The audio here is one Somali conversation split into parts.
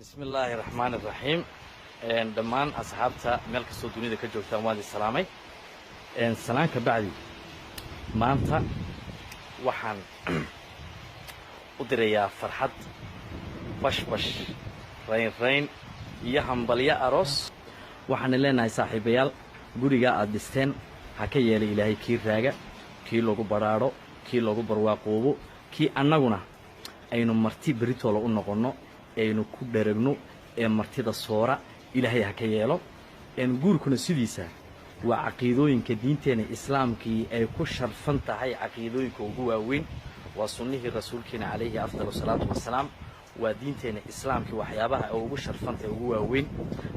بسم الله الرحمن الرحيم دمان أصحابتا ملك السودانية كجوكتا وادي السلامي سلام كبعدي ما أنت وحن أدريا فرحت بش رين يهم بليا أروس وحن لنا صاحبيال قريقا أدستين هكي يلي إلهي كي راجع كي لوجو برارو كي لوجو برواقوبو كي أنغونا أينو مرتي بريتو لو نقولنا aynu ku dheregno martida soora ilaahay ha ka yeelo guurkuna sidiisa waa aqeedooyinka diinteena islaamkii ay ku sharfan tahay aqeedooyinka ugu waaweyn waa sunnihii rasuulkeena calayhi afdalu salaatu wassalaam waa diinteena islaamkii waxyaabaha ay ugu sharfan tahay ugu waaweyn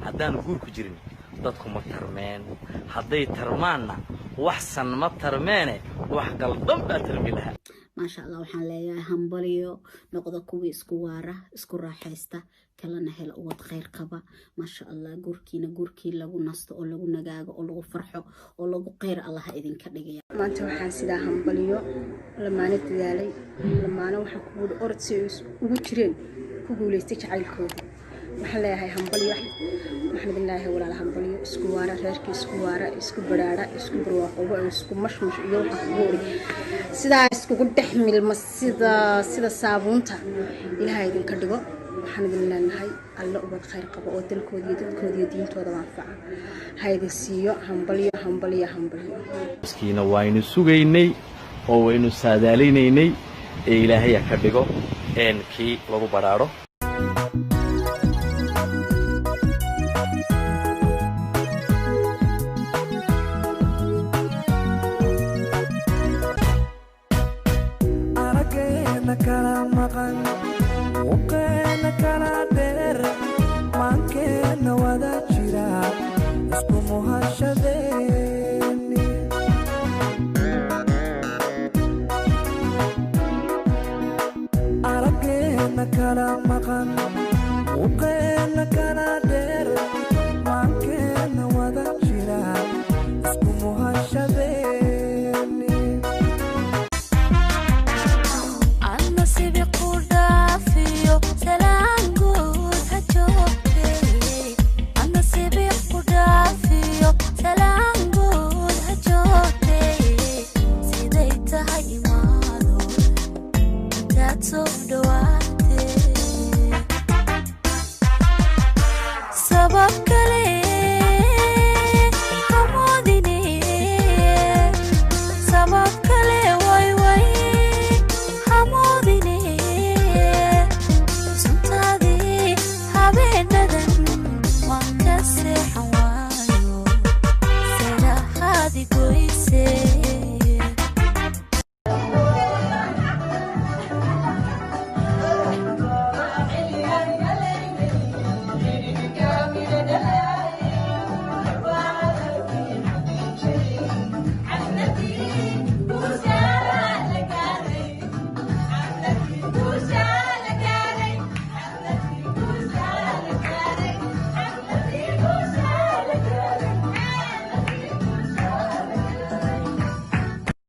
haddaan guurku jirin dadku ma tarmeen hadday tarmaanna wax san ma tarmeene wax qaldan baa tarmi lahaa ما شاء الله وحنا ليا همبليو نقضى كوي اسكوارة اسكو راحيستا كلنا هلا واد خير قبا ما شاء الله جوركي لغو نستو او لغو نغاغو او لغو فرحو او لغو قير الله إذن كدغيا ما انت waxaan sida همبليو لما انا تدالي لما انا waxaan ku wada orod si ugu jireen ku guuleystay jacaylkooda waxaan leeyahay همبليو محمد الله ولا همبليو اسكوارة reerkii اسكوارة isku baraara isku barwaaqo isku mashmush iyo waxa goori sida isku dhaxmil ma sida saabuunta ilaahay idin ka dhigo waxaan idin leenahay alla ubad khayr qabo oo dalkoodii dadkoodii diintooda waafaca haydi siiyo hambalyo miskiina waynu sugaynay oo waynu saadaaleynay ee ilaahay ka dhigo kii lagu baraaro وكان كنادر ما كان ودا جرا اسكو مهاشدين أرجعنا كلام مكان